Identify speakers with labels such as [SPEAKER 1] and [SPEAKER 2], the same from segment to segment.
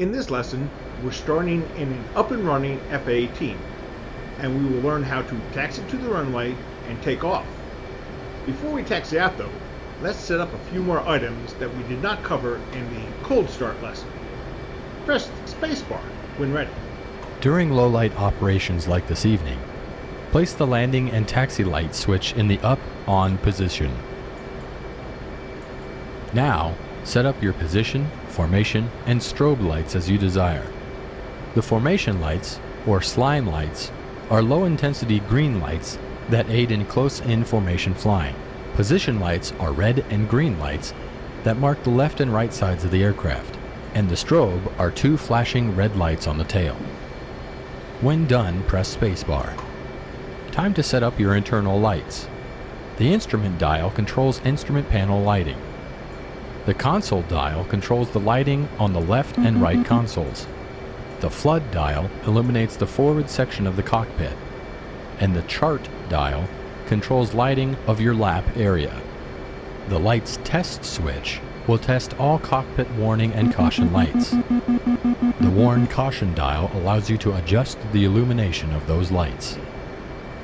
[SPEAKER 1] In this lesson, we're starting in an up and running F-18, and we will learn how to taxi to the runway and take off. Before we taxi out though, let's set up a few more items that we did not cover in the cold start lesson. Press spacebar when ready.
[SPEAKER 2] During low-light operations like this evening, place the landing and taxi light switch in the up-on position. Now, set up your position, formation, and strobe lights as you desire. The formation lights, or slime lights, are low-intensity green lights that aid in close-in formation flying. Position lights are red and green lights that mark the left and right sides of the aircraft, and the strobe are two flashing red lights on the tail. When done, press spacebar. Time to set up your internal lights. The instrument dial controls instrument panel lighting. The console dial controls the lighting on the left and right consoles. The flood dial illuminates the forward section of the cockpit, and the chart dial controls lighting of your lap area. The lights test switch will test all cockpit warning and caution lights. The warn caution dial allows you to adjust the illumination of those lights.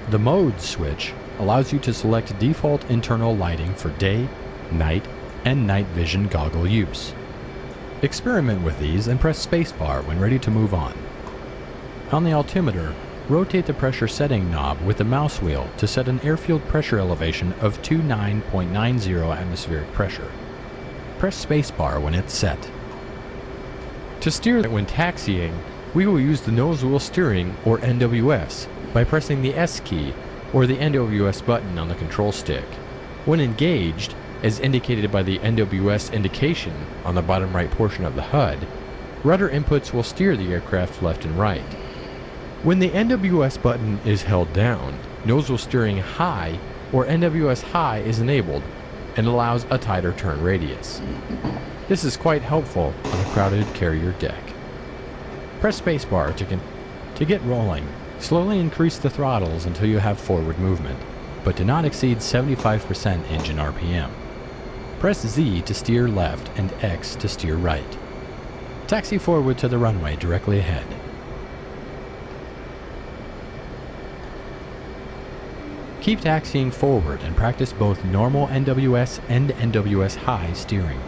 [SPEAKER 2] The mode switch allows you to select default internal lighting for day, night, and night vision goggle use. Experiment with these and press spacebar when ready to move on. On the altimeter, rotate the pressure setting knob with the mouse wheel to set an airfield pressure elevation of 29.90 atmospheric pressure. Press spacebar when it's set. To steer when taxiing, we will use the nose wheel steering, or NWS, by pressing the S key or the NWS button on the control stick. When engaged, as indicated by the NWS indication on the bottom right portion of the HUD, rudder inputs will steer the aircraft left and right. When the NWS button is held down, nose wheel steering high or NWS high is enabled and allows a tighter turn radius. This is quite helpful on a crowded carrier deck. Press spacebar to get rolling. Slowly increase the throttles until you have forward movement, but do not exceed 75% engine RPM. Press Z to steer left and X to steer right. Taxi forward to the runway directly ahead. Keep taxiing forward and practice both normal NWS and NWS high steering.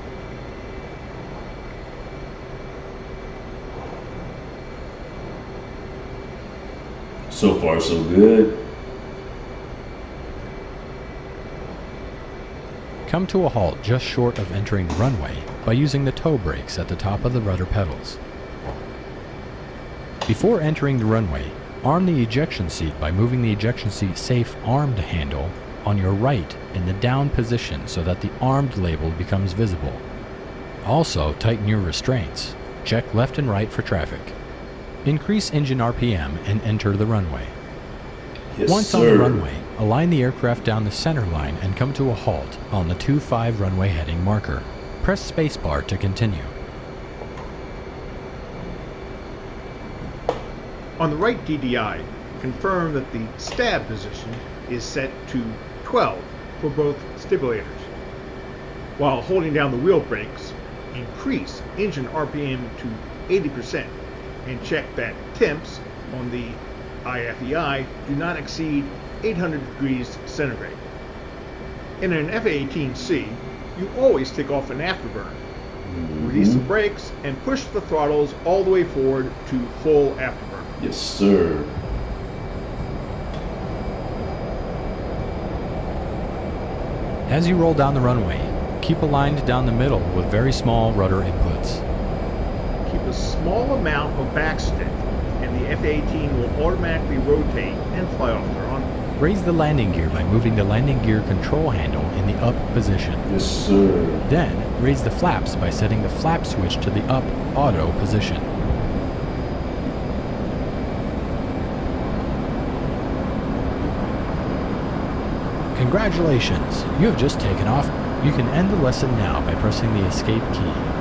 [SPEAKER 3] So far, so good.
[SPEAKER 2] Come to a halt just short of entering the runway by using the toe brakes at the top of the rudder pedals. Before entering the runway, arm the ejection seat by moving the ejection seat safe armed handle on your right in the down position so that the armed label becomes visible. Also, tighten your restraints. Check left and right for traffic. Increase engine RPM and enter the runway.
[SPEAKER 3] Yes,
[SPEAKER 2] Once
[SPEAKER 3] sir.
[SPEAKER 2] on the runway, align the aircraft down the center line and come to a halt on the 25 runway heading marker. Press spacebar to continue.
[SPEAKER 1] On the right DDI, confirm that the stab position is set to 12 for both stimulators. While holding down the wheel brakes, increase engine RPM to 80% and check that temps on the IFEI do not exceed 800 degrees centigrade. In an F-18C, you always take off an afterburner. Release the brakes and push the throttles all the way forward to full afterburner.
[SPEAKER 3] Yes, sir.
[SPEAKER 2] As you roll down the runway, keep aligned down the middle with very small rudder inputs.
[SPEAKER 1] Keep a small amount of backstick and the F-18 will automatically rotate and fly off their runway.
[SPEAKER 2] Raise the landing gear by moving the landing gear control handle in the up position.
[SPEAKER 3] Yes, sir.
[SPEAKER 2] Then, raise the flaps by setting the flap switch to the up auto position. Congratulations! You have just taken off. You can end the lesson now by pressing the escape key.